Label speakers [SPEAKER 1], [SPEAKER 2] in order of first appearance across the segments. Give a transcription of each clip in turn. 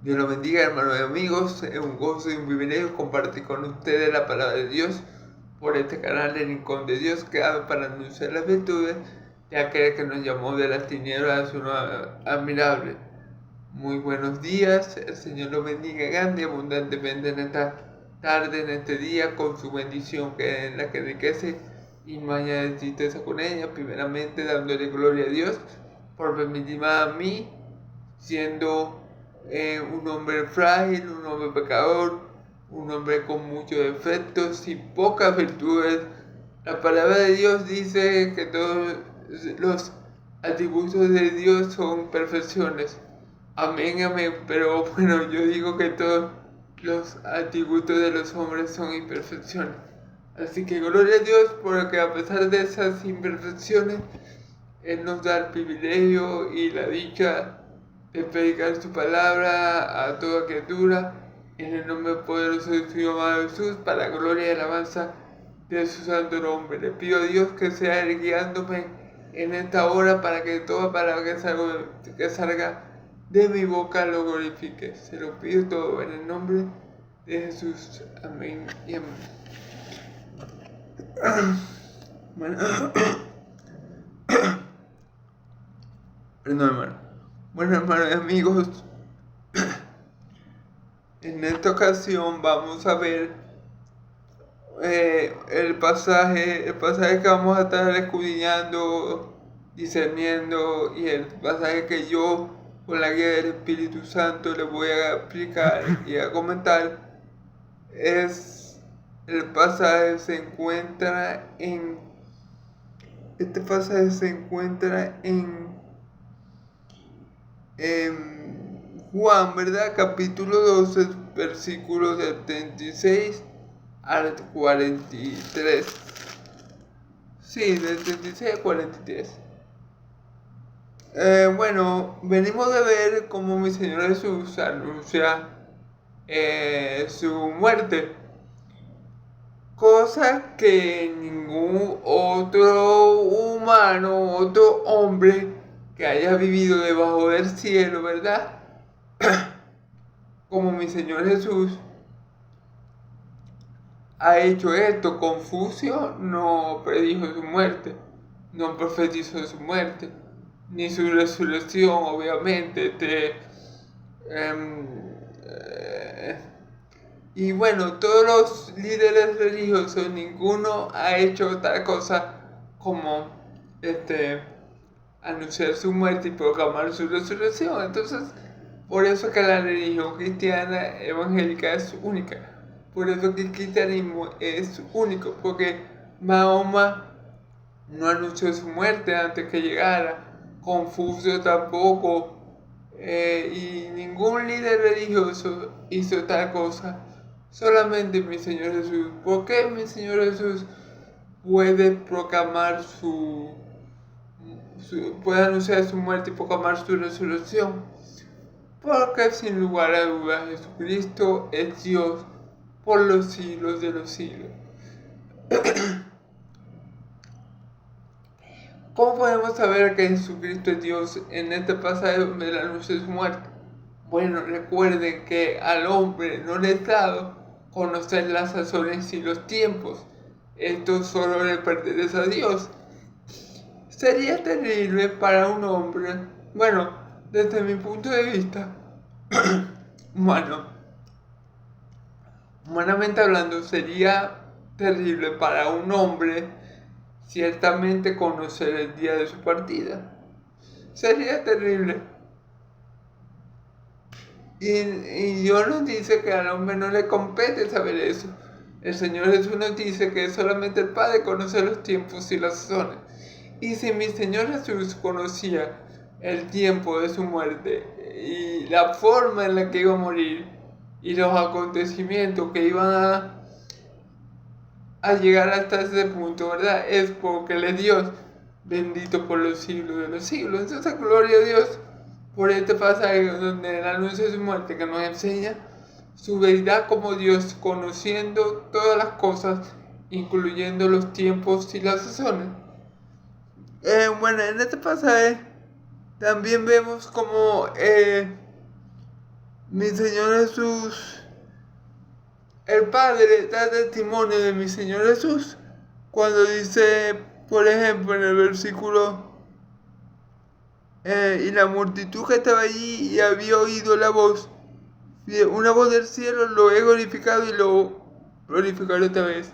[SPEAKER 1] Dios los bendiga, hermanos y amigos. Es un gozo y un privilegio compartir con ustedes la palabra de Dios por este canal El Rincón de Dios, creado para anunciar las virtudes de aquel que nos llamó de las tinieblas a su luz admirable. Muy buenos días, el Señor los bendiga grande y abundantemente en esta tarde, en este día, con su bendición que en la que enriquece y no haya tristeza con ella. Primeramente dándole gloria a Dios por permitirme a mí, siendo un hombre frágil, un hombre pecador, un hombre con muchos defectos y pocas virtudes. La palabra de Dios dice que todos los atributos de Dios son perfecciones. Amén, amén. Pero bueno, yo digo que todos los atributos de los hombres son imperfecciones. Así que gloria a Dios porque a pesar de esas imperfecciones, Él nos da el privilegio y la dicha de predicar su palabra a toda criatura en el nombre poderoso de su amado Jesús, para la gloria y alabanza de su santo nombre. Le pido a Dios que sea Él guiándome en esta hora para que toda palabra que salga de mi boca lo glorifique. Se lo pido todo en el nombre de Jesús. Amén y amén. Bueno, perdón, hermano. Bueno, hermanos y amigos, en esta ocasión vamos a ver el pasaje que vamos a estar escudriñando, discerniendo, y el pasaje que yo, con la guía del Espíritu Santo, les voy a explicar y a comentar. El pasaje se encuentra en Juan, ¿verdad? Capítulo 12, versículos del 36 al 43. Sí, del 36 al 43. Bueno, venimos de ver cómo mi Señor Jesús anuncia su muerte. Cosa que ningún otro humano, otro hombre que haya vivido debajo del cielo, ¿verdad? Como mi Señor Jesús ha hecho esto. Confucio no predijo su muerte, no profetizó su muerte, ni su resurrección, obviamente. Y bueno, todos los líderes religiosos, ninguno ha hecho tal cosa como anunciar su muerte y proclamar su resurrección. Entonces, por eso que la religión cristiana evangélica es única. Por eso que el cristianismo es único, porque Mahoma no anunció su muerte antes que llegara, Confucio tampoco, y ningún líder religioso hizo tal cosa. Solamente mi Señor Jesús. ¿Por qué mi Señor Jesús puede proclamar puede anunciar su muerte y proclamar su resurrección? Porque sin lugar a dudas Jesucristo es Dios por los siglos de los siglos. ¿Cómo podemos saber que Jesucristo es Dios en este pasaje donde Él anuncia su muerte? Bueno, recuerden que al hombre no le es dado conocer las sazones y los tiempos. Esto solo le pertenece a Dios. Sería terrible para un hombre, bueno, desde mi punto de vista humanamente hablando, sería terrible para un hombre ciertamente conocer el día de su partida. Sería terrible. Y Dios nos dice que al hombre no le compete saber eso. El Señor Jesús nos dice que solamente el Padre conoce los tiempos y las sazones. Y si mi Señor Jesús conocía el tiempo de su muerte y la forma en la que iba a morir y los acontecimientos que iban a llegar hasta ese punto, ¿verdad? Es porque Él es Dios, bendito por los siglos de los siglos. Entonces, gloria a Dios por este pasaje donde Él anuncia su muerte, que nos enseña su verdad como Dios, conociendo todas las cosas, incluyendo los tiempos y las sazones. Bueno, en este pasaje también vemos como mi Señor Jesús, el Padre da testimonio de mi Señor Jesús cuando dice, por ejemplo, en el versículo, y la multitud que estaba allí y había oído la voz, una voz del cielo, lo he glorificado y lo glorificaré otra vez.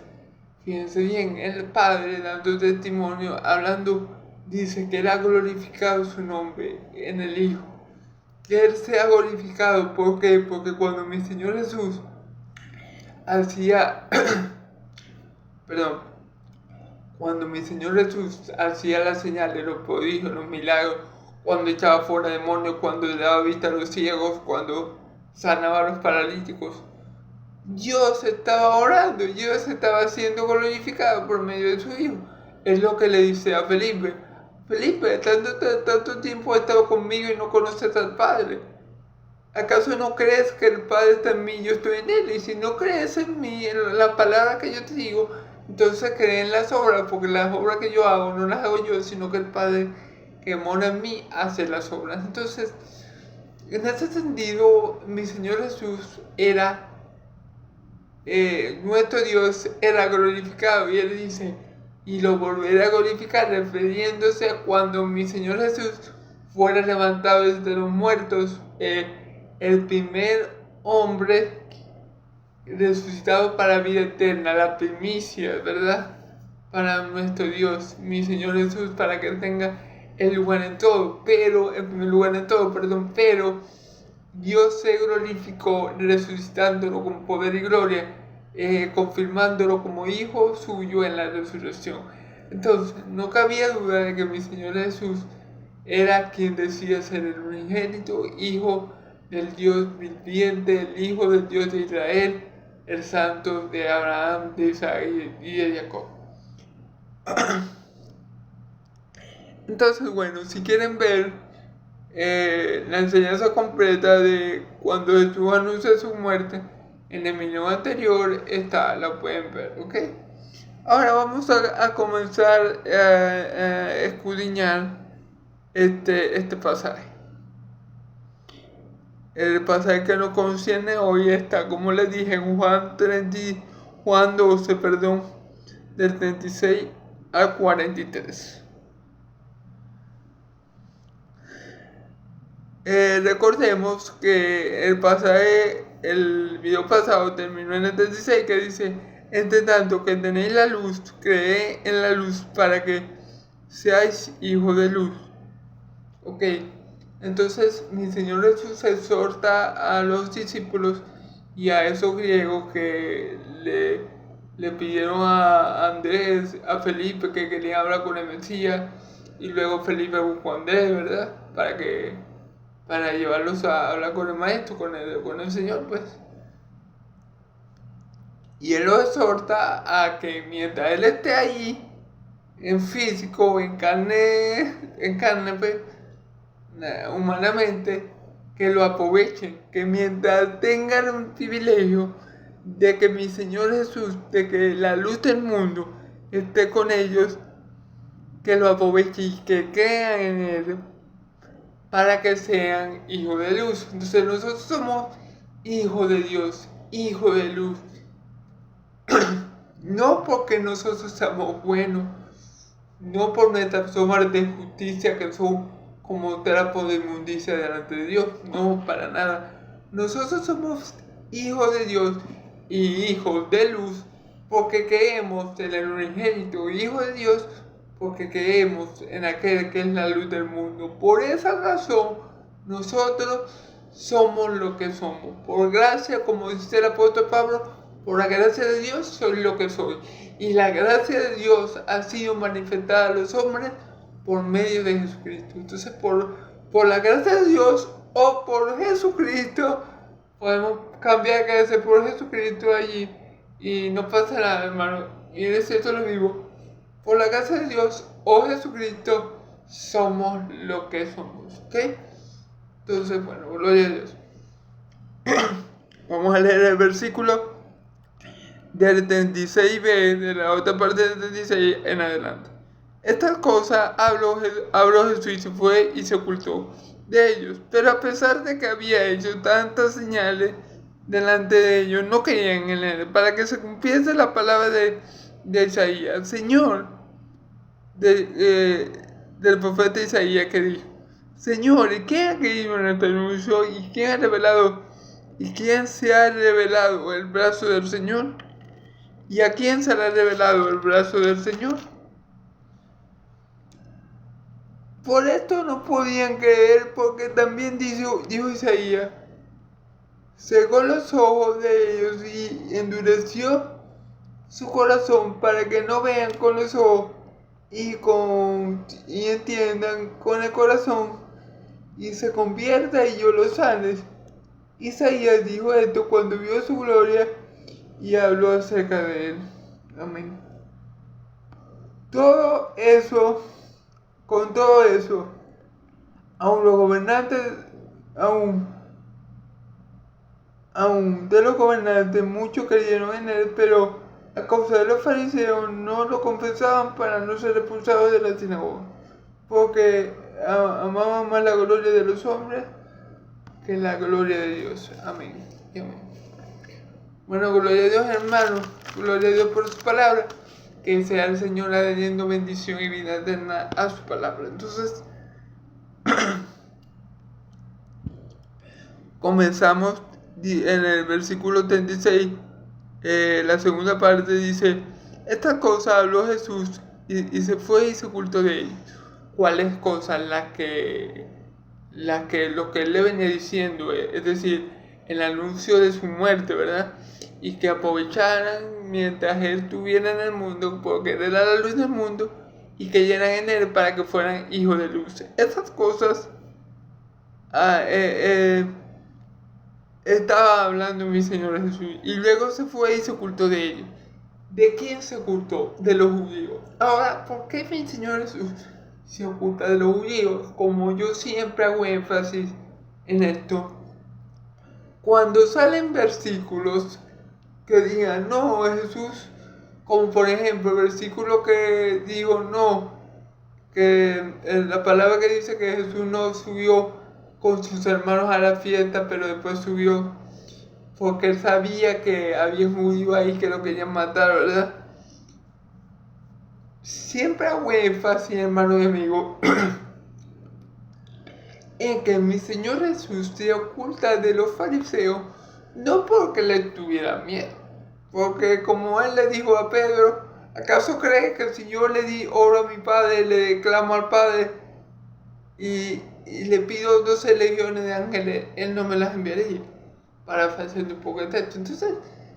[SPEAKER 1] Fíjense bien, el Padre dando testimonio, hablando, dice que Él ha glorificado su nombre en el Hijo. Que Él sea glorificado, ¿por qué? Porque cuando mi Señor Jesús hacía, cuando mi Señor Jesús hacía las señales, los prodigios, los milagros, cuando echaba fuera demonios, cuando le daba vista a los ciegos, cuando sanaba a los paralíticos, Dios estaba orando, Dios estaba siendo glorificado por medio de su Hijo. Es lo que le dice a Felipe. Felipe, tanto tiempo ha estado conmigo y no conoces al Padre. ¿Acaso no crees que el Padre está en mí y yo estoy en Él? Y si no crees en mí, en la palabra que yo te digo, entonces cree en las obras, porque las obras que yo hago no las hago yo, sino que el Padre que mora en mí hace las obras. Entonces, en ese sentido, mi Señor Jesús era, nuestro Dios era glorificado, y Él dice, y lo volveré a glorificar, refiriéndose a cuando mi Señor Jesús fuera levantado desde los muertos, el primer hombre resucitado para vida eterna, la primicia, ¿verdad? Para nuestro Dios, mi Señor Jesús, para que Él tenga el lugar en todo, pero Dios se glorificó resucitándolo con poder y gloria, confirmándolo como hijo suyo en la resurrección. Entonces, no cabía duda de que mi Señor Jesús era quien decía ser el unigénito, hijo del Dios viviente, el hijo del Dios de Israel, el santo de Abraham, de Isaac y de Jacob. Entonces, bueno, si quieren ver la enseñanza completa de cuando Jesús anuncia su muerte, en el video anterior la pueden ver, ¿ok? Ahora vamos a comenzar a escudriñar este pasaje. El pasaje que nos concierne hoy está, como les dije, en Juan 12, del 36 al 43. Recordemos que el video pasado terminó en el 36, que dice, entre tanto que tenéis la luz, creed en la luz para que seáis hijos de luz. Ok, entonces mi Señor Jesús exhorta a los discípulos y a esos griegos que le pidieron a Andrés, a Felipe, que querían hablar con el Mesías, y luego Felipe buscó a Andrés, ¿verdad? Para llevarlos a hablar con el Maestro, con el Señor, pues. Y Él los exhorta a que mientras Él esté ahí, en físico, en carne, pues, humanamente, que lo aprovechen, que mientras tengan un privilegio de que mi Señor Jesús, de que la luz del mundo esté con ellos, que lo aprovechen y que crean en Él, para que sean hijos de luz. Entonces nosotros somos hijos de Dios, hijos de luz. No porque nosotros seamos buenos, no por nuestras obras de justicia que son como trapo de inmundicia delante de Dios, no, para nada. Nosotros somos hijos de Dios y hijos de luz porque creemos en el unigénito, hijo de Dios, porque creemos en aquel que es la luz del mundo. Por esa razón, nosotros somos lo que somos. Por gracia, como dice el apóstol Pablo, por la gracia de Dios soy lo que soy. Y la gracia de Dios ha sido manifestada a los hombres por medio de Jesucristo. Entonces, por la gracia de Dios o por Jesucristo, podemos cambiar gracia por Jesucristo allí. Y no pasa nada, hermano. Y es cierto, lo vivo. Por la gracia de Dios o Jesucristo somos lo que somos, ¿ok? Entonces, bueno, gloria a Dios. Vamos a leer el versículo del 36b, de la otra parte del 36 en adelante. Estas cosas habló Jesús y se fue y se ocultó. de ellos. Pero a pesar de que había hecho tantas señales delante de ellos, no creían en él, para que se cumpliese la palabra de Isaías, Señor, del profeta Isaías, que dijo: Señor, ¿y quién ha creído en este anuncio? ¿Y quién ha revelado? ¿Y quién se ha revelado el brazo del Señor? ¿Y a quién se le ha revelado el brazo del Señor? Por esto no podían creer, porque también dijo Isaías: cegó los ojos de ellos y endureció su corazón, para que no vean con los ojos y entiendan con el corazón y se convierta y yo los sane. Isaías dijo esto cuando vio su gloria y habló acerca de él. Amén. Con todo eso, aún los gobernantes, muchos creyeron en él, pero a causa de los fariseos no lo confesaban para no ser expulsados de la sinagoga, porque amaban más la gloria de los hombres que la gloria de Dios. Amén. Amén. Bueno, gloria a Dios, hermanos, gloria a Dios por su palabra, que sea el Señor añadiendo bendición y vida eterna a su palabra. Entonces, comenzamos en el versículo 36, la segunda parte dice: estas cosas habló Jesús y se fue y se ocultó de ellos. ¿Cuáles cosas? Lo que él le venía diciendo, es decir, el anuncio de su muerte, ¿verdad? Y que aprovecharan mientras él estuviera en el mundo, porque él era la luz del mundo, y que llenan en él para que fueran hijos de luz. Esas cosas estaba hablando mi Señor Jesús, y luego se fue y se ocultó de ellos. ¿De quién se ocultó? De los judíos. Ahora, ¿por qué mi Señor Jesús se oculta de los judíos? Como yo siempre hago énfasis en esto, cuando salen versículos que digan: no, Jesús, como por ejemplo el versículo que digo no, que la palabra que dice que Jesús no subió con sus hermanos a la fiesta, pero después subió porque él sabía que había un judío ahí que lo querían matar, ¿verdad? Siempre hago énfasis, hermano y amigo, en que mi Señor Jesús se oculta de los fariseos, no porque le tuviera miedo, porque como él le dijo a Pedro: ¿acaso crees que si yo le di oro a mi Padre, le clamo al Padre y le pido 12 legiones de ángeles, él no me las enviaría? Para hacer un poco de texto. Entonces,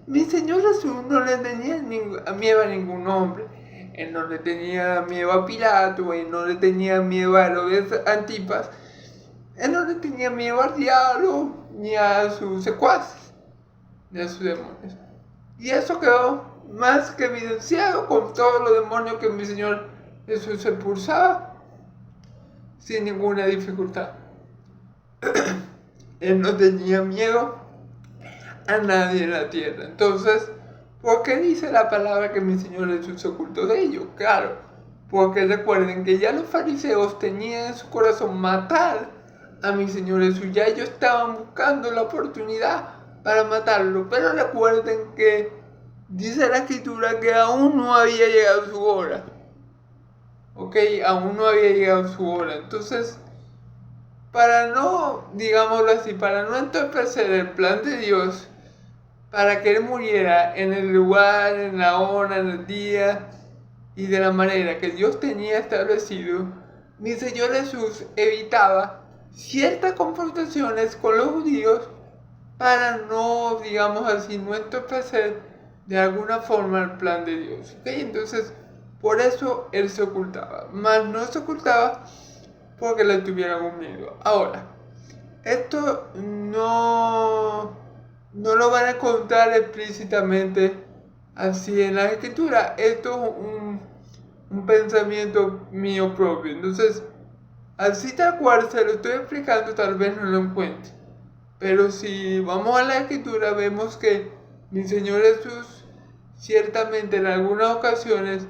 [SPEAKER 1] mi Señor Jesús no le tenía miedo a ningún hombre. Él no le tenía miedo a Pilato, él no le tenía miedo a Herodes Antipas, él no le tenía miedo al diablo, ni a sus secuaces, ni a sus demonios. Y eso quedó más que evidenciado con todos los demonios que mi Señor Jesús expulsaba sin ninguna dificultad. Él no tenía miedo a nadie en la tierra. Entonces, ¿por qué dice la palabra que mi Señor Jesús se ocultó de ellos? Claro, porque recuerden que ya los fariseos tenían en su corazón matar a mi Señor Jesús. Ya ellos estaban buscando la oportunidad para matarlo. Pero recuerden que dice la Escritura que aún no había llegado su hora. Ok, aún no había llegado su hora. Entonces, para no, digámoslo así, para no entorpecer el plan de Dios, para que él muriera en el lugar, en la hora, en el día y de la manera que Dios tenía establecido, mi Señor Jesús evitaba ciertas confrontaciones con los judíos para no, digamos así, no entorpecer de alguna forma el plan de Dios. ¿Okay? Entonces, por eso él se ocultaba, mas no se ocultaba porque le tuviera algún miedo. Ahora, esto no lo van a contar explícitamente así en la escritura. Esto es un pensamiento mío propio. Entonces, así tal cual se lo estoy explicando, tal vez no lo encuentre. Pero si vamos a la escritura, vemos que mi Señor Jesús ciertamente en algunas ocasiones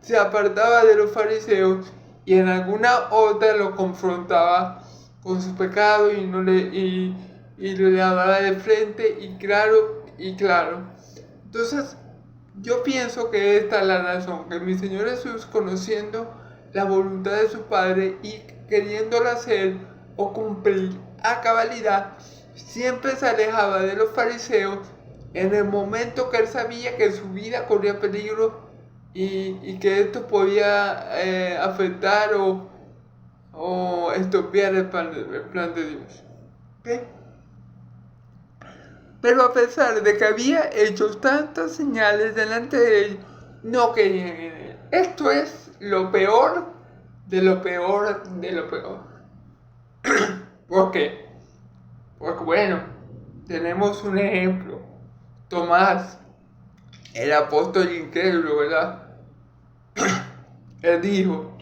[SPEAKER 1] se apartaba de los fariseos y en alguna otra los confrontaba con su pecado y le hablaba de frente y claro. Entonces, yo pienso que esta es la razón, que mi Señor Jesús, conociendo la voluntad de su Padre y queriéndola hacer o cumplir a cabalidad, siempre se alejaba de los fariseos en el momento que él sabía que su vida corría peligro y que esto podía afectar o estropear el plan de Dios. ¿Okay? Pero a pesar de que había hecho tantas señales delante de él, no creían en él. Esto es lo peor de lo peor de lo peor. ¿Por qué? Porque bueno, tenemos un ejemplo. Tomás, el apóstol incrédulo, ¿verdad? Él dijo,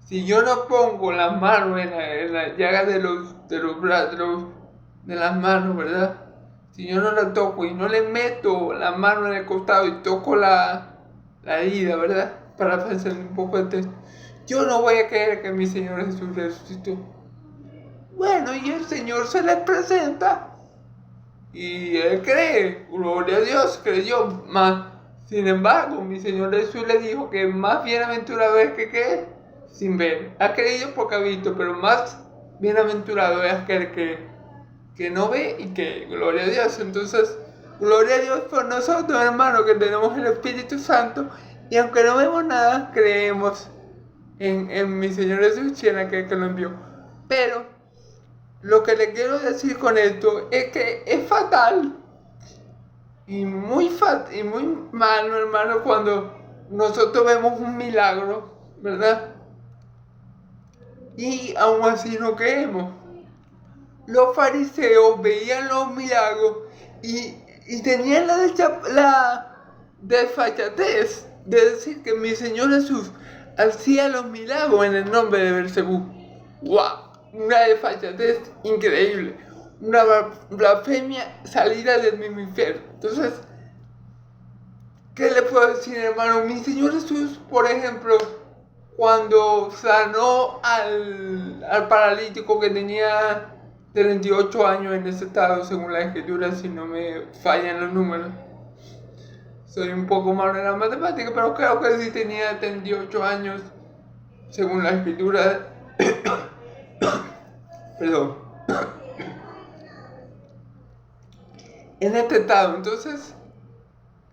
[SPEAKER 1] si yo no pongo las manos en la llaga de las manos, ¿verdad? Si yo no la toco y no le meto la mano en el costado y toco la herida, ¿verdad? Para hacer un poco de texto, yo no voy a creer que mi Señor Jesús resucitó. Bueno, y el Señor se les presenta y él cree, gloria a Dios, creyó más. Sin embargo, mi Señor Jesús le dijo que más bienaventurado es que sin ver. Ha creído porque ha visto, pero más bienaventurado es aquel que no ve y que, gloria a Dios. Entonces, gloria a Dios por nosotros, hermanos, que tenemos el Espíritu Santo y aunque no vemos nada, creemos en mi Señor Jesús y en aquel que lo envió. Pero lo que le quiero decir con esto es que es fatal y muy malo, hermano, cuando nosotros vemos un milagro, ¿verdad? Y aún así no creemos. Los fariseos veían los milagros y tenían la desfachatez de decir que mi Señor Jesús hacía los milagros en el nombre de Belcebú. ¡Wow! Una desfachatez increíble, una blasfemia salida del mismo infierno. Entonces, ¿qué le puedo decir, hermano? Mi Señor Jesús, por ejemplo, cuando sanó al paralítico que tenía 38 años en ese estado, según la escritura, si no me fallan los números. Soy un poco malo en la matemática, pero creo que sí tenía 38 años, según la escritura. Perdón. En este estado, entonces,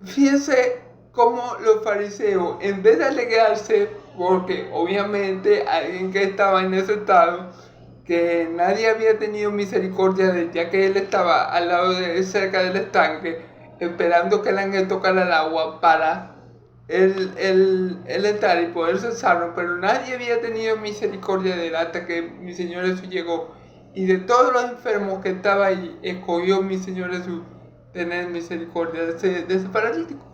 [SPEAKER 1] fíjense cómo los fariseos, en vez de alegrarse, porque obviamente alguien que estaba en ese estado, que nadie había tenido misericordia de él, ya que él estaba al lado cerca del estanque, esperando que el ángel tocara el agua para él entrar y poder cesarlo, pero nadie había tenido misericordia de él hasta que mi Señor Jesús llegó. Y de todos los enfermos que estaba ahí, escogió mi Señor Jesús tener misericordia de ese paralítico.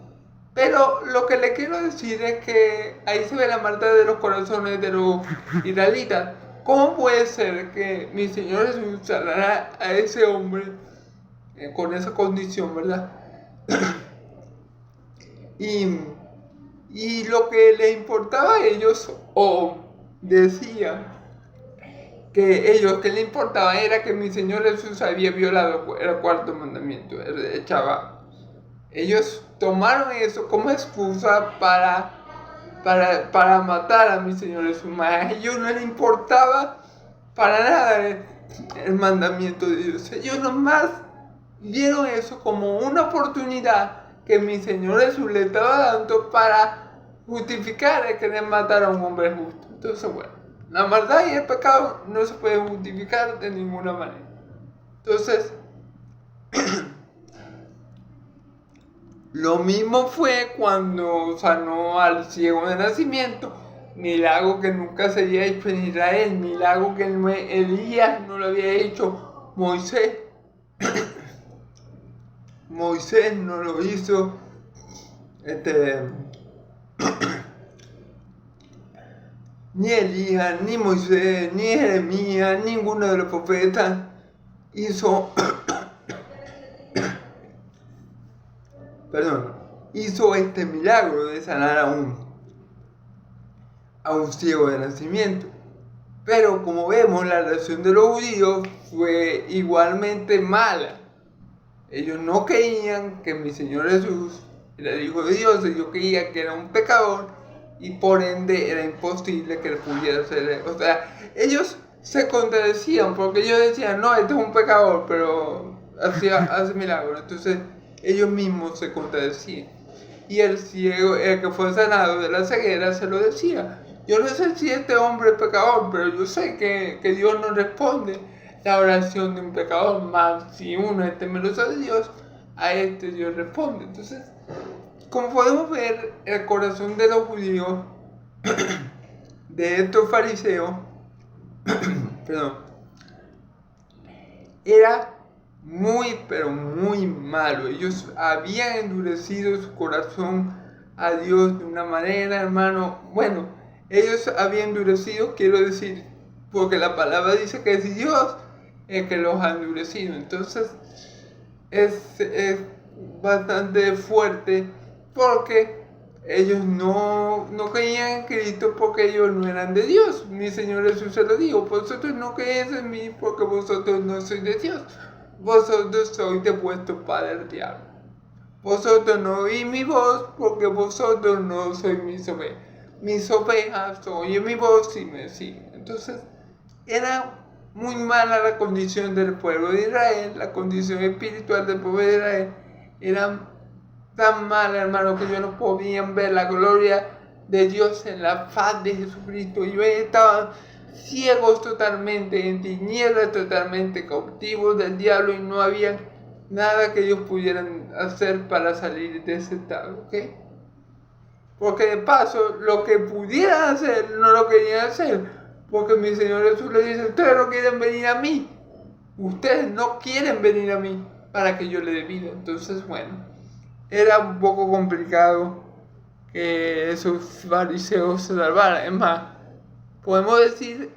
[SPEAKER 1] Pero lo que le quiero decir es que ahí se ve la maldad de los corazones de los israelitas. ¿Cómo puede ser que mi Señor Jesús sanará a ese hombre con esa condición, verdad? y lo que les importaba a ellos, o decía que ellos que le importaba era que mi Señor Jesús había violado el cuarto mandamiento, el Shabbat. Ellos tomaron eso como excusa para matar a mi Señor Jesús. A ellos no les importaba para nada el mandamiento de Dios. Ellos nomás vieron eso como una oportunidad que mi Señor Jesús le estaba dando para justificar el querer matar a un hombre justo. Entonces, bueno, la maldad y el pecado no se pueden justificar de ninguna manera. Entonces, lo mismo fue cuando sanó al ciego de nacimiento, milagro que nunca se había hecho en Israel, milagro que Elías no lo había hecho, Moisés. Moisés no lo hizo, ni Elías, ni Moisés, ni Jeremías, ninguno de los profetas hizo este milagro de sanar a un ciego de nacimiento. Pero como vemos, la reacción de los judíos fue igualmente mala. Ellos no creían que mi Señor Jesús era el Hijo de Dios, ellos creían que era un pecador y por ende era imposible que él pudiera ser. O sea, ellos se contradecían porque ellos decían, no, este es un pecador, pero hace milagros. Entonces ellos mismos se contradecían. Y el ciego, el que fue sanado de la ceguera, se lo decía. Yo no sé si este hombre es pecador, pero yo sé que Dios no responde la oración de un pecador, más si uno es temeroso de Dios, a este Dios responde. Entonces, como podemos ver, el corazón de los judíos, de estos fariseos, perdón, era muy, pero muy malo. Ellos habían endurecido su corazón a Dios de una manera, hermano. Bueno, ellos habían endurecido, quiero decir, porque la palabra dice que es Dios el que los ha endurecido. Entonces, es bastante fuerte porque ellos no creían en Cristo porque ellos no eran de Dios. Mi Señor Jesús se lo dijo, vosotros no creéis en mí porque vosotros no sois de Dios. Vosotros sois de vuestro padre el diablo. Vosotros no oís mi voz porque vosotros no sois mis ovejas. Mis ovejas oyen mi voz y me siguen. Entonces, era muy mala la condición del pueblo de Israel, la condición espiritual del pueblo de Israel era tan mala, hermano, que ellos no podían ver la gloria de Dios en la faz de Jesucristo. Ellos estaban ciegos totalmente, en tinieblas totalmente, cautivos del diablo, y no había nada que ellos pudieran hacer para salir de ese estado, ¿ok? Porque de paso, lo que pudieran hacer, no lo querían hacer. Porque mi Señor Jesús le dice, ustedes no quieren venir a mí. Ustedes no quieren venir a mí para que yo le dé vida. Entonces, bueno, era un poco complicado que esos fariseos se salvaran. Es más, podemos decir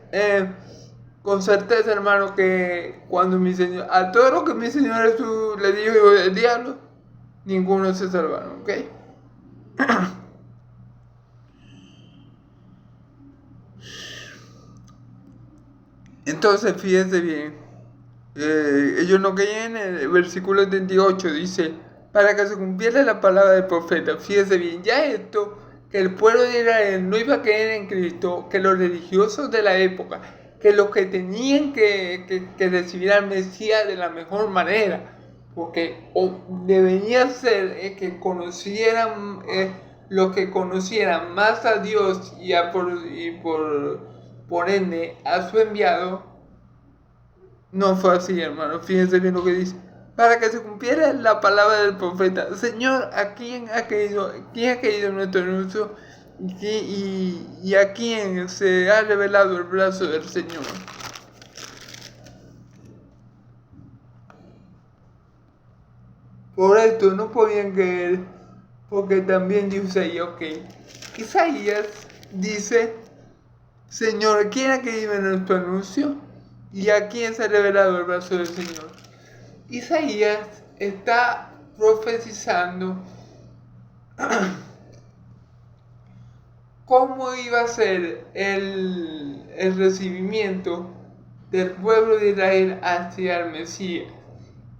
[SPEAKER 1] con certeza, hermano, que cuando mi Señor, a todo lo que mi Señor Jesús le dijo del diablo, ninguno se salvaron, ¿ok? Entonces, fíjense bien, ellos no creían en el versículo 78, dice, para que se cumpliera la palabra del profeta. Fíjense bien, ya esto, que el pueblo de Israel no iba a creer en Cristo, que los religiosos de la época, que los que tenían que recibir al Mesías de la mejor manera, porque debería ser que conocieran, los que conocieran más a Dios y por ende a su enviado. No fue así, hermano. Fíjense bien lo que dice. Para que se cumpliera la palabra del profeta. Señor, ¿a quién ha caído nuestro anuncio? Y a quién se ha revelado el brazo del Señor. Por esto no podían creer, porque también dice ahí, ok. Isaías dice, Señor, ¿quién ha creído en nuestro anuncio? ¿Y a quién se ha revelado el brazo del Señor? Isaías está profetizando cómo iba a ser el recibimiento del pueblo de Israel hacia el Mesías.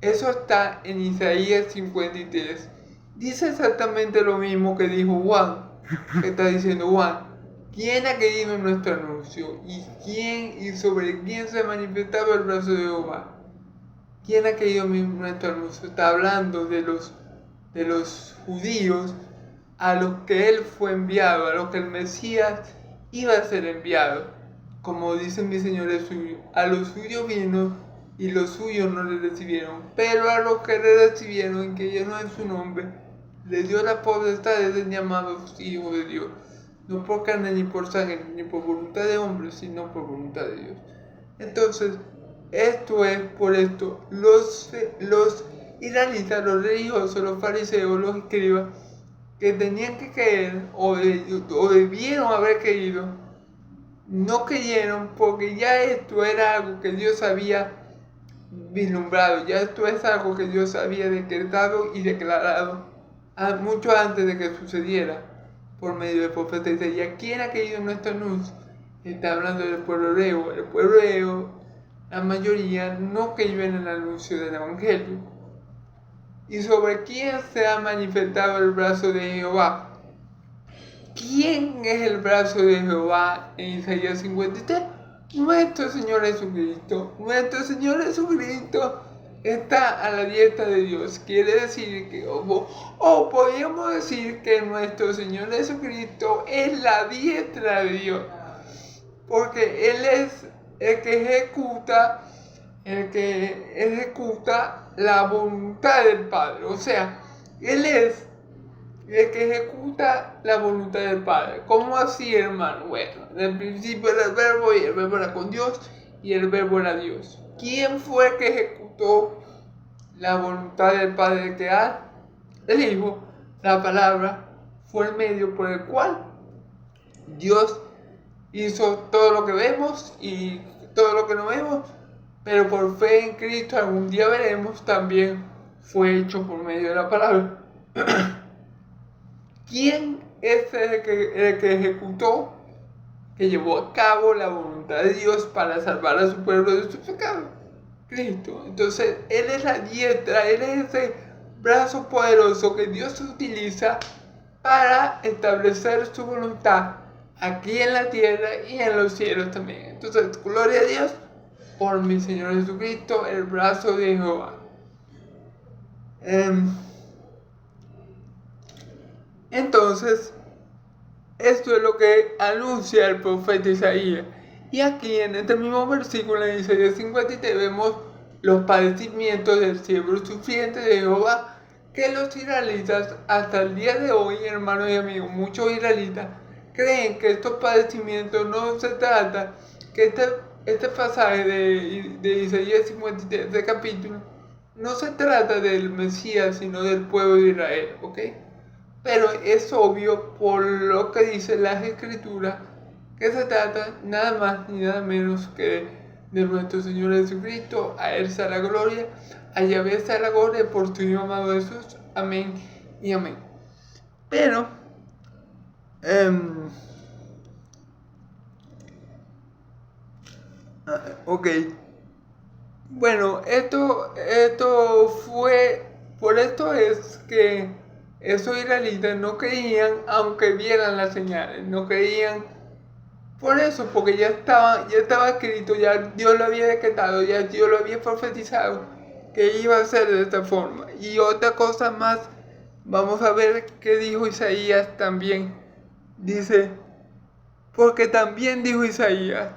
[SPEAKER 1] Eso está en Isaías 53. Dice exactamente lo mismo que dijo Juan, que está diciendo Juan. ¿Quién ha creído en nuestro anuncio? ¿Y sobre quién se ha manifestado el brazo de Jehová? ¿Quién ha creído en nuestro anuncio? Está hablando de los judíos a los que él fue enviado, a los que el Mesías iba a ser enviado. Como dice mi Señor Jesús, a los suyos vino y los suyos no le recibieron, pero a los que le recibieron, que llenó en su nombre, le dio la potestad de ser llamados hijos de Dios. No por carne ni por sangre, ni por voluntad de hombre, sino por voluntad de Dios. Entonces, esto es por esto, los israelitas, los religiosos, los fariseos, los escribas, que tenían que creer, o debieron haber creído, no creyeron, porque ya esto era algo que Dios había vislumbrado, ya esto es algo que Dios había decretado y declarado mucho antes de que sucediera, por medio del profeta Isaías. ¿Quién ha creído en nuestro anuncio? está hablando del pueblo hebreo. El pueblo hebreo, la mayoría, no creyó en el anuncio del Evangelio. ¿Y sobre quién se ha manifestado el brazo de Jehová? ¿Quién es el brazo de Jehová en Isaías 53? Nuestro Señor Jesucristo. Nuestro Señor Jesucristo está a la diestra de Dios. Quiere decir que, o podríamos decir que nuestro Señor Jesucristo es la diestra de Dios. Porque Él es el que ejecuta la voluntad del Padre. O sea, Él es el que ejecuta la voluntad del Padre. ¿Cómo así, hermano? Bueno, en el principio era el verbo y el verbo era con Dios y el verbo era Dios. ¿Quién fue el que ejecutó la voluntad del Padre de crear? El Hijo. La palabra fue el medio por el cual Dios hizo todo lo que vemos y todo lo que no vemos, pero por fe en Cristo algún día veremos también fue hecho por medio de la palabra. ¿Quién es el que ejecutó, que llevó a cabo la voluntad de Dios para salvar a su pueblo de sus pecados? Cristo. Entonces, Él es la diestra, Él es ese brazo poderoso que Dios utiliza para establecer su voluntad aquí en la tierra y en los cielos también. Entonces, gloria a Dios por mi Señor Jesucristo, el brazo de Jehová. Entonces, esto es lo que anuncia el profeta Isaías. Y aquí en este mismo versículo, en Isaías 53, vemos los padecimientos del siervo sufriente de Jehová, que los israelitas hasta el día de hoy, hermanos y amigos, muchos israelitas creen que estos padecimientos no se trata, que este pasaje de Isaías 53, este capítulo, no se trata del Mesías, sino del pueblo de Israel, ¿ok? Pero es obvio por lo que dice las Escrituras que se trata nada más ni nada menos que de nuestro Señor Jesucristo. A Él sea la gloria, a Yahvé sea la gloria por su Hijo amado Jesús. Amén y amén. Pero, ok. Bueno, esto fue, por esto es que esos israelitas no creían aunque vieran las señales, no creían por eso, porque ya estaba escrito, ya Dios lo había decretado, ya Dios lo había profetizado que iba a ser de esta forma. Y otra cosa más, vamos a ver qué dijo Isaías también. Dice, porque también dijo Isaías,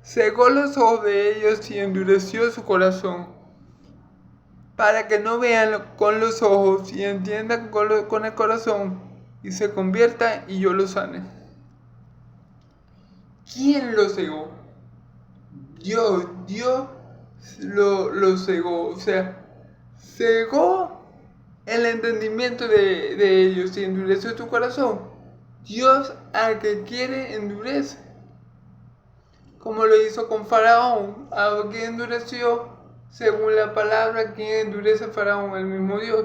[SPEAKER 1] cegó los ojos de ellos y endureció su corazón, para que no vean con los ojos y entiendan con el corazón y se conviertan y yo los sane. ¿Quién lo cegó? Dios lo cegó, o sea, cegó el entendimiento de ellos y endureció su corazón. Dios al que quiere endurece, como lo hizo con Faraón, a quien endureció, según la palabra, quien endurece a Faraón, el mismo Dios.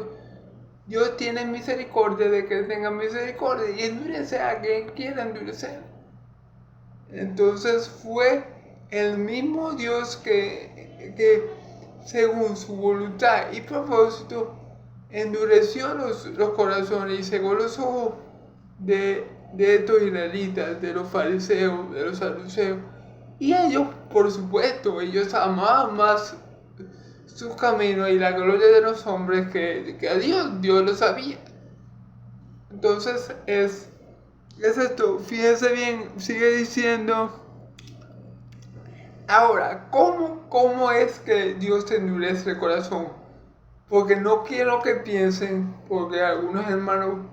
[SPEAKER 1] Dios tiene misericordia de que tenga misericordia y endurece a quien quiera endurecer. Entonces fue el mismo Dios que según su voluntad y propósito endureció los corazones y cegó los ojos de estos israelitas, de los fariseos, de los saduceos. Y ellos, por supuesto, ellos amaban más sus caminos y la gloria de los hombres que a Dios. Dios lo sabía. Entonces es esto. Fíjense bien, sigue diciendo. Ahora, ¿cómo es que Dios te endurece el corazón? Porque no quiero que piensen, porque algunos hermanos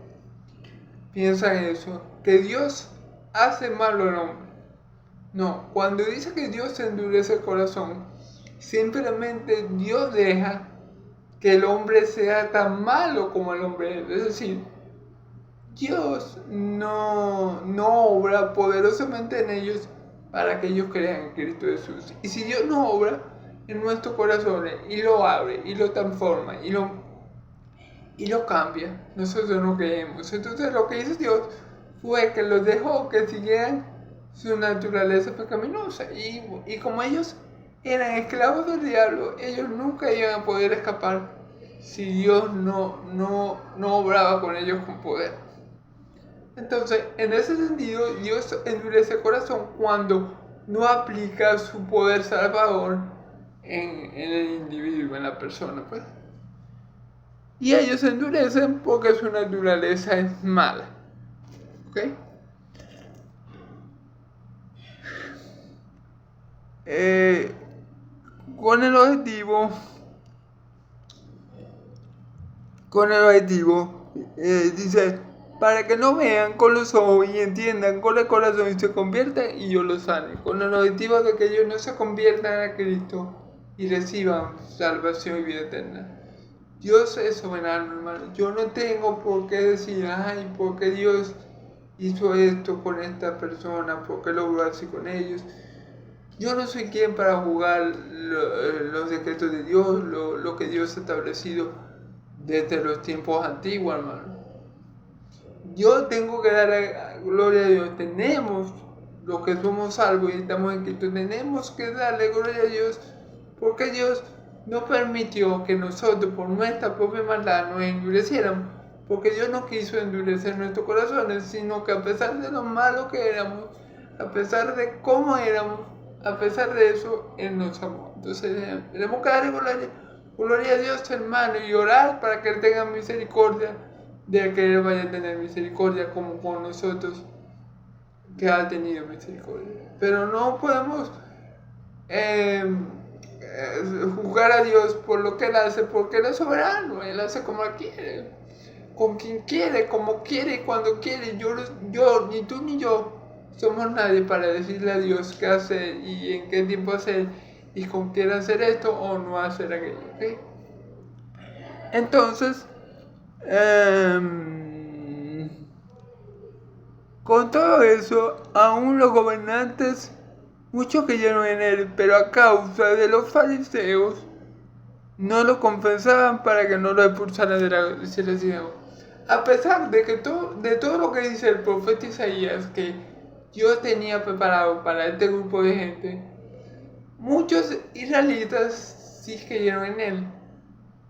[SPEAKER 1] piensan eso, que Dios hace malo al hombre. No, cuando dice que Dios endurece el corazón, simplemente Dios deja que el hombre sea tan malo como el hombre es. Es decir, Dios no obra poderosamente en ellos para que ellos crean en Cristo Jesús. Y si Dios no obra en nuestros corazones y lo abre y lo transforma y lo cambia, nosotros no creemos. Entonces lo que hizo Dios fue que los dejó que siguieran su naturaleza pecaminosa. Y como ellos eran esclavos del diablo, ellos nunca iban a poder escapar si Dios no obraba con ellos con poder. Entonces, en ese sentido, Dios endurece el corazón cuando no aplica su poder salvador en el individuo, en la persona, pues. Y ellos se endurecen porque su naturaleza es mala. ¿Ok? Con el objetivo, dice, para que no vean con los ojos y entiendan con el corazón y se conviertan y yo los sane. Con el objetivo de que ellos no se conviertan a Cristo y reciban salvación y vida eterna. Dios es soberano, hermano. Yo no tengo por qué decir, ay, ¿por qué Dios hizo esto con esta persona? ¿Por qué logró así con ellos? Yo no soy quien para juzgar los decretos de Dios, lo que Dios ha establecido desde los tiempos antiguos, hermano. Yo tengo que dar gloria a Dios. Tenemos, los que somos salvos y estamos en Cristo, tenemos que darle gloria a Dios porque Dios no permitió que nosotros por nuestra propia maldad nos endureciéramos, porque Dios no quiso endurecer nuestros corazones, sino que a pesar de lo malos que éramos, a pesar de cómo éramos, a pesar de eso, Él nos amó. Entonces tenemos que darle gloria a Dios, hermano, y orar para que Él tenga misericordia de que Él vaya a tener misericordia como con nosotros que ha tenido misericordia. Pero no podemos juzgar a Dios por lo que Él hace, porque Él es soberano. Él hace como Él quiere, con quien quiere, como quiere, cuando quiere. Yo, ni tú ni yo somos nadie para decirle a Dios qué hacer y en qué tiempo hacer y con quién hacer esto o no hacer aquello, ¿okay? Entonces, con todo eso, aún los gobernantes, muchos creyeron en Él, pero a causa de los fariseos, no lo confesaban para que no lo expulsaran de la sinagoga. A pesar de que de todo lo que dice el profeta Isaías, que Dios tenía preparado para este grupo de gente, muchos israelitas sí creyeron en Él.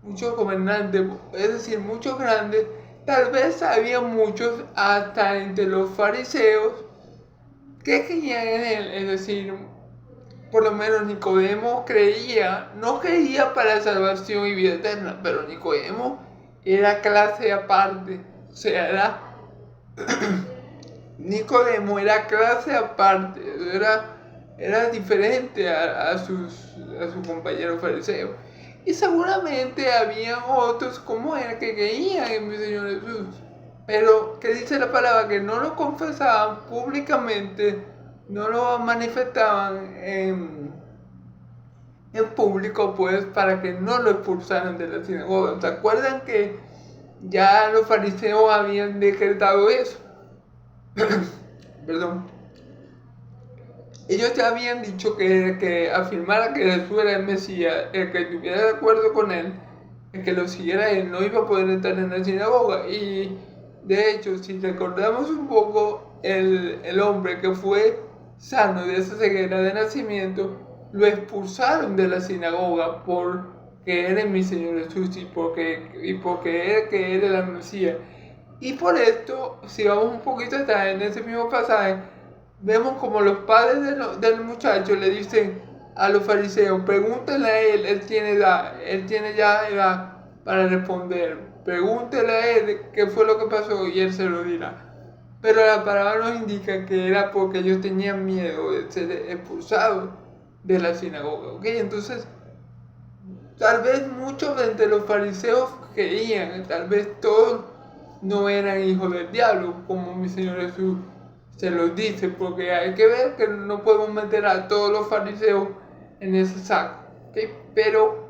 [SPEAKER 1] Muchos gobernantes, es decir, muchos grandes, tal vez había muchos hasta entre los fariseos que creían en Él, es decir, por lo menos Nicodemo creía, no creía para salvación y vida eterna, pero Nicodemo era clase aparte, o sea, Nicodemo era clase aparte, era diferente a sus compañeros fariseos. Y seguramente había otros como él que creían en mi Señor Jesús, pero que dice la palabra que no lo confesaban públicamente, no lo manifestaban en público, pues para que no lo expulsaran de la sinagoga. ¿Se acuerdan que ya los fariseos habían decretado eso? Perdón. Ellos ya habían dicho que afirmara que Jesús era el Mesías, el que estuviera de acuerdo con él, el que lo siguiera él, no iba a poder entrar en la sinagoga. Y de hecho, si recordamos un poco, el hombre que fue sano de esa ceguera de nacimiento, lo expulsaron de la sinagoga porque era mi Señor Jesús y porque que era el Mesías. Y por esto, si vamos un poquito atrás en ese mismo pasaje, vemos como los padres del muchacho le dicen a los fariseos, pregúntenle a él tiene ya edad para responder, pregúntenle a él qué fue lo que pasó y él se lo dirá. Pero la palabra nos indica que era porque ellos tenían miedo de ser expulsados de la sinagoga, ¿ok? Entonces, tal vez muchos de entre los fariseos creían, tal vez todos no eran hijos del diablo, como mi Señor Jesús se los dice, porque hay que ver que no podemos meter a todos los fariseos en ese saco, ¿okay? Pero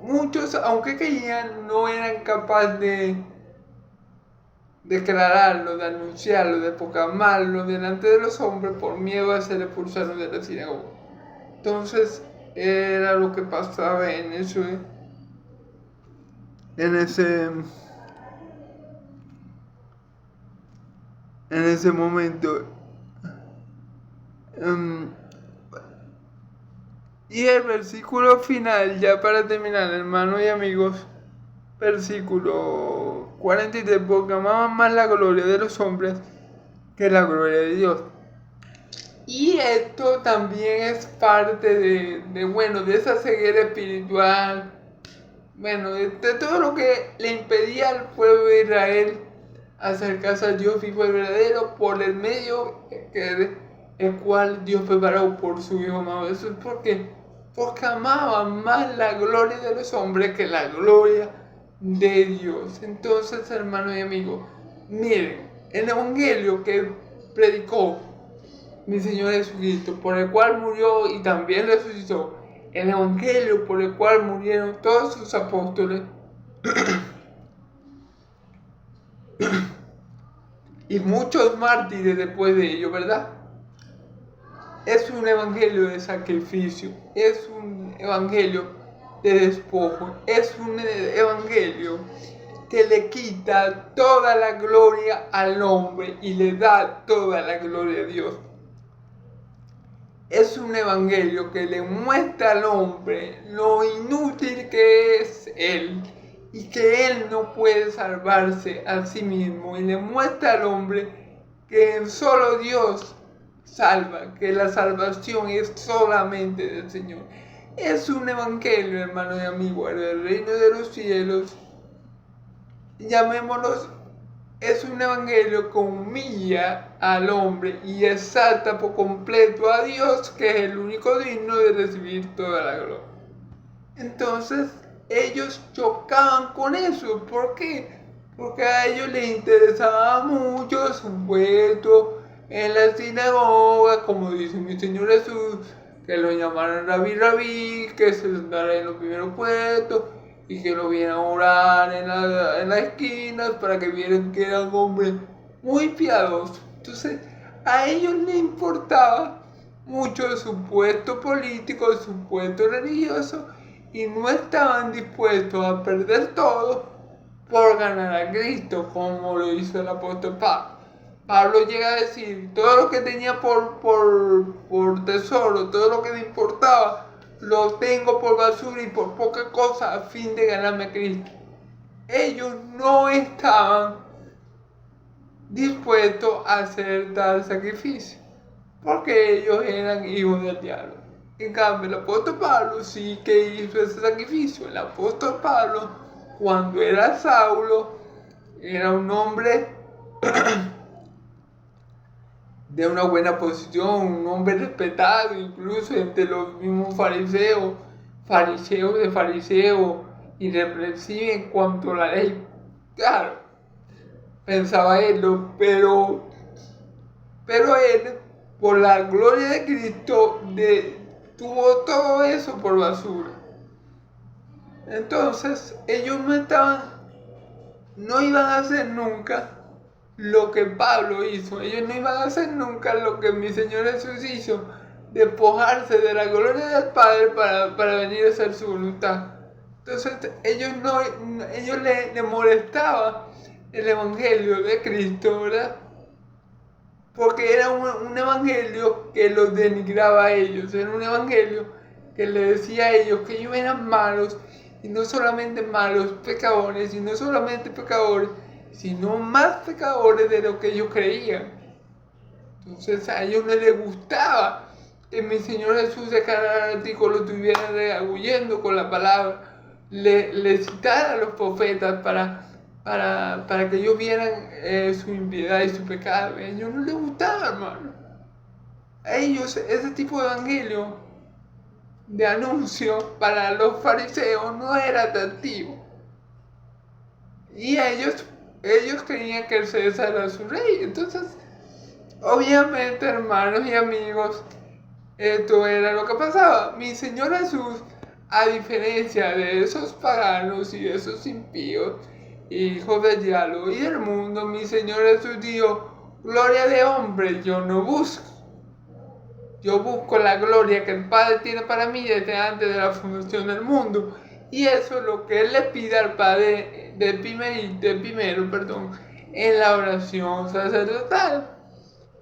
[SPEAKER 1] muchos, aunque creían, no eran capaces de declararlo, de anunciarlo, de proclamarlo delante de los hombres por miedo a ser expulsados de la sinagoga. Entonces era lo que pasaba en ese en ese momento. Y el versículo final, ya para terminar, hermanos y amigos, versículo 43, porque amaban más la gloria de los hombres que la gloria de Dios. Y esto también es parte de esa ceguera espiritual, de todo lo que le impedía al pueblo de Israel acercarse al Dios vivo y verdadero por el medio el cual Dios preparó por su Hijo amado. Eso es porque amaban más la gloria de los hombres que la gloria de Dios. Entonces, hermanos y amigos, miren, el evangelio que predicó mi Señor Jesucristo, por el cual murió y también resucitó, el evangelio por el cual murieron todos sus apóstoles y muchos mártires después de ello, ¿verdad? Es un evangelio de sacrificio, es un evangelio de despojo, es un evangelio que le quita toda la gloria al hombre y le da toda la gloria a Dios. Es un evangelio que le muestra al hombre lo inútil que es él y que él no puede salvarse a sí mismo, y le muestra al hombre que solo Dios salva, que la salvación es solamente del Señor. Es un evangelio, hermanos y amigos, del reino de los cielos, llamémoslos, es un evangelio que humilla al hombre y exalta por completo a Dios, que es el único digno de recibir toda la gloria. Entonces, ellos chocaban con eso. ¿Por qué? Porque a ellos les interesaba mucho su puesto en la sinagoga, como dice mi Señor Jesús, que lo llamaran Rabí, que se sentara en los primeros puestos y que lo vieran orar en las esquinas para que vieran que eran hombres muy piadosos. Entonces, a ellos les importaba mucho su puesto político, su puesto religioso, y no estaban dispuestos a perder todo por ganar a Cristo, como lo hizo el apóstol Pablo. Pablo llega a decir, todo lo que tenía por tesoro, todo lo que me importaba, lo tengo por basura y por poca cosa a fin de ganarme a Cristo. Ellos no estaban dispuestos a hacer tal sacrificio, porque ellos eran hijos del diablo. En cambio, el apóstol Pablo sí que hizo ese sacrificio. El apóstol Pablo, cuando era Saulo, era un hombre de una buena posición, un hombre respetado incluso entre los mismos fariseos, irreprensible en cuanto a la ley. Claro, pensaba él, pero él, por la gloria de Cristo, tuvo todo eso por basura. Entonces, ellos no iban a hacer nunca lo que Pablo hizo. Ellos no iban a hacer nunca lo que mi Señor Jesús hizo, despojarse de la gloria del Padre para venir a hacer su voluntad. Entonces, ellos les molestaba el evangelio de Cristo, ¿verdad? Porque era un evangelio que los denigraba a ellos, era un evangelio que les decía a ellos que ellos eran malos, y no solamente malos pecadores, sino más pecadores de lo que ellos creían. Entonces a ellos no les gustaba que mi Señor Jesús de cada artículo estuviera redarguyendo con la palabra, le citara a los profetas para que ellos vieran su impiedad y su pecado. A ellos no les gustaba, hermano. A ellos ese tipo de evangelio, de anuncio para los fariseos, no era atractivo. Y ellos creían que el César era su rey. Entonces, obviamente, hermanos y amigos, esto era lo que pasaba. Mi Señor Jesús, a diferencia de esos paganos y de esos impíos, hijos del diablo y del mundo, mi Señor Jesús dijo, gloria de hombre yo no busco. Yo busco la gloria que el Padre tiene para mí desde antes de la fundación del mundo. Y eso es lo que Él le pide al Padre de primero, en la oración sacerdotal.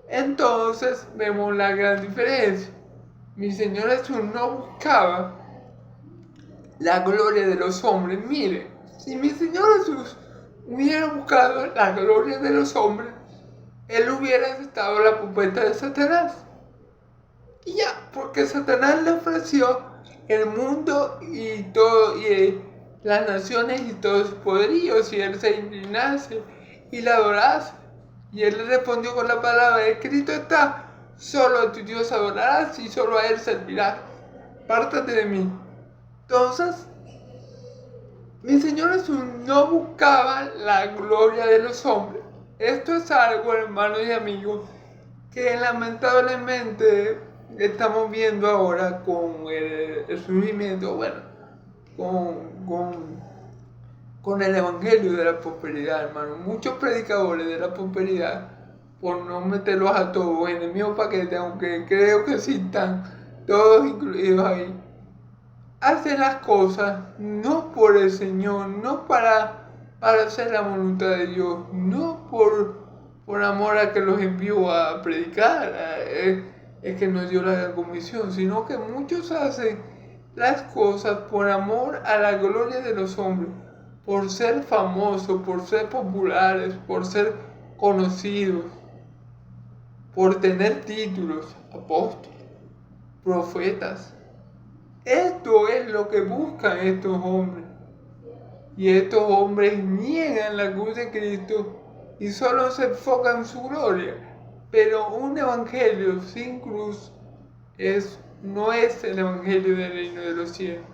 [SPEAKER 1] Entonces vemos la gran diferencia. Mi Señor Jesús no buscaba la gloria de los hombres. Mire, si mi Señor Jesús hubiera buscado la gloria de los hombres, Él hubiera aceptado la propuesta de Satanás. Y ya, porque Satanás le ofreció el mundo y todo, y las naciones y todo su poderío, si Él se inclinase y la adorase. Y Él le respondió con la palabra: escrito está, solo a tu Dios adorarás y solo a Él servirás. Pártate de mí. Entonces, mi Señor Jesús no buscaba la gloria de los hombres. Esto es algo, hermanos y amigos, que lamentablemente estamos viendo ahora con el surgimiento, con el evangelio de la prosperidad, hermano. Muchos predicadores de la prosperidad, por no meterlos a todos en el mismo paquete, aunque creo que sí están todos incluidos ahí, hacen las cosas no por el Señor, no para hacer la voluntad de Dios, no por amor a que los envió a predicar, es que nos dio la comisión, sino que muchos hacen las cosas por amor a la gloria de los hombres, por ser famosos, por ser populares, por ser conocidos, por tener títulos, apóstoles, profetas. Esto es lo que buscan estos hombres. Y estos hombres niegan la cruz de Cristo y solo se enfocan en su gloria. Pero un evangelio sin cruz no es el evangelio del reino de los cielos.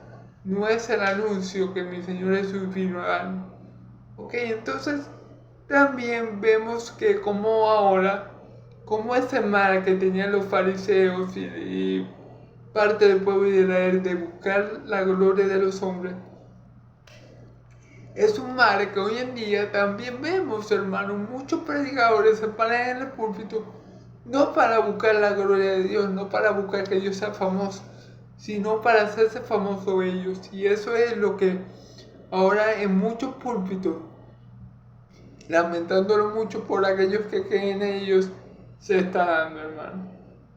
[SPEAKER 1] No es el anuncio que mi Señor Jesús vino a dar. Ok, entonces también vemos que como ahora, como ese mal que tenían los fariseos y parte del pueblo de Israel de buscar la gloria de los hombres, es un mal que hoy en día también vemos, hermanos. Muchos predicadores se paran en el púlpito no para buscar la gloria de Dios, no para buscar que Dios sea famoso, sino para hacerse famosos ellos. Y eso es lo que ahora en muchos púlpitos, lamentándolo mucho por aquellos que creen en ellos, se está dando, hermano.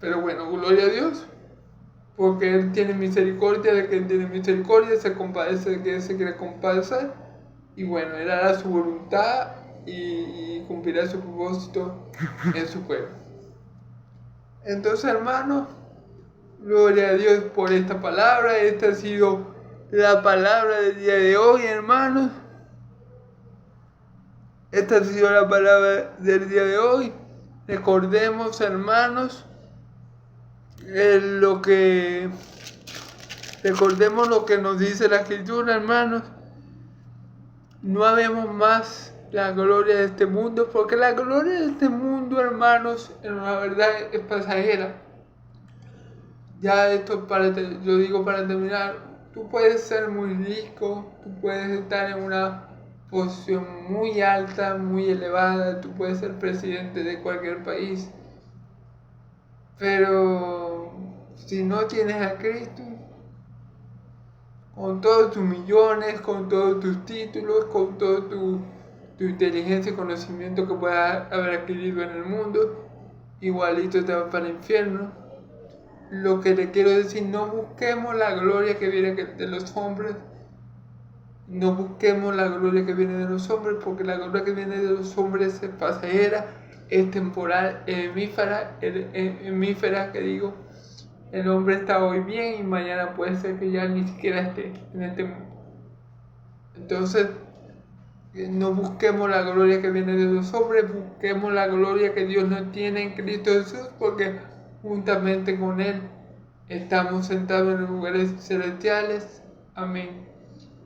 [SPEAKER 1] Pero bueno, gloria a Dios, porque Él tiene misericordia de quien tiene misericordia, se compadece de quien se quiere compadecer. Y bueno, Él hará su voluntad y cumplirá su propósito en su pueblo. Entonces, hermanos, gloria a Dios por esta palabra. Esta ha sido la palabra del día de hoy, hermanos. Esta ha sido la palabra del día de hoy. Recordemos, hermanos, recordemos lo que nos dice la Escritura, hermanos. No habemos más la gloria de este mundo, porque la gloria de este mundo, hermanos, en la verdad es pasajera. Ya esto yo digo para terminar, tú puedes ser muy rico, tú puedes estar en una posición muy alta, muy elevada, tú puedes ser presidente de cualquier país, pero si no tienes a Cristo, con todos tus millones, con todos tus títulos, con toda tu inteligencia y conocimiento que puedas haber adquirido en el mundo, igualito te vas para el infierno. Lo que le quiero decir, no busquemos la gloria que viene de los hombres, no busquemos la gloria que viene de los hombres, porque la gloria que viene de los hombres es pasajera, es temporal, es efímera, que digo. El hombre está hoy bien y mañana puede ser que ya ni siquiera esté en este mundo. Entonces, no busquemos la gloria que viene de los hombres, busquemos la gloria que Dios nos tiene en Cristo Jesús, porque juntamente con Él estamos sentados en los lugares celestiales. Amén.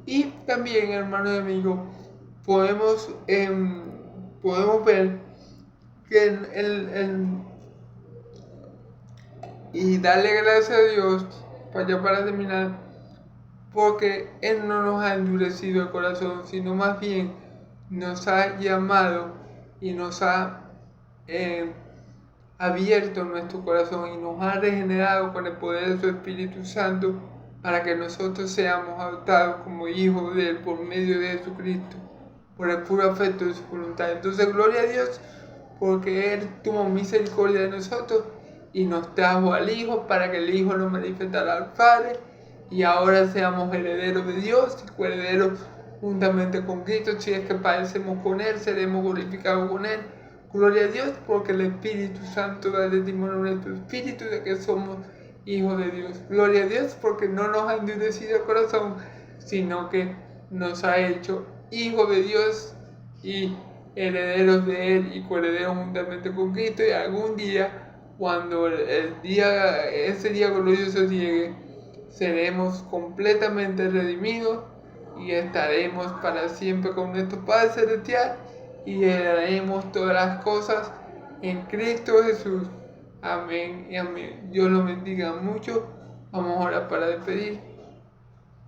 [SPEAKER 1] Y también, hermanos y amigos, podemos ver que y darle gracias a Dios, para terminar, porque Él no nos ha endurecido el corazón, sino más bien nos ha llamado y nos ha abierto nuestro corazón y nos ha regenerado con el poder de su Espíritu Santo para que nosotros seamos adoptados como hijos de Él por medio de Jesucristo. por el puro afecto de su voluntad. Entonces, gloria a Dios, porque Él tuvo misericordia de nosotros y nos trajo al Hijo para que el Hijo nos manifestara al Padre y ahora seamos herederos de Dios y coherederos juntamente con Cristo. Si es que padecemos con Él, seremos glorificados con Él. Gloria a Dios, porque el Espíritu Santo da testimonio a nuestro espíritu de que somos hijos de Dios. Gloria a Dios, porque no nos ha endurecido el corazón, sino que nos ha hecho hijos de Dios y herederos de Él y coherederos juntamente con Cristo. Y algún día, cuando ese día glorioso llegue, seremos completamente redimidos y estaremos para siempre con nuestro Padre Celestial y haremos todas las cosas en Cristo Jesús. Amén y amén. Dios los bendiga mucho. Vamos ahora para despedir.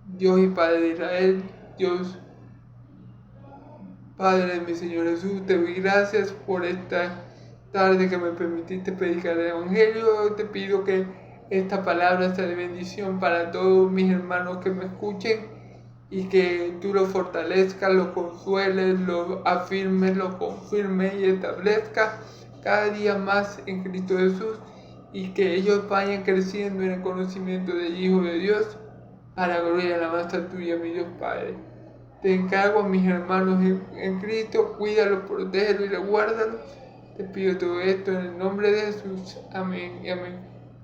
[SPEAKER 1] Dios y Padre de Israel, Dios Padre de mi Señor Jesús, te doy gracias por esta tarde que me permitiste predicar el Evangelio. Te pido que esta palabra sea de bendición para todos mis hermanos que me escuchen y que tú los fortalezcas, los consueles, los afirmes, los confirmes y establezcas cada día más en Cristo Jesús y que ellos vayan creciendo en el conocimiento del Hijo de Dios para gloria y alabanza tuya, mi Dios Padre. Te encargo a mis hermanos en Cristo, cuídalos, protégelos y reguárdalos. Te pido todo esto en el nombre de Jesús. Amén y amén.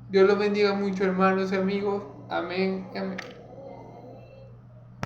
[SPEAKER 1] Dios los bendiga mucho, hermanos y amigos. Amén y amén.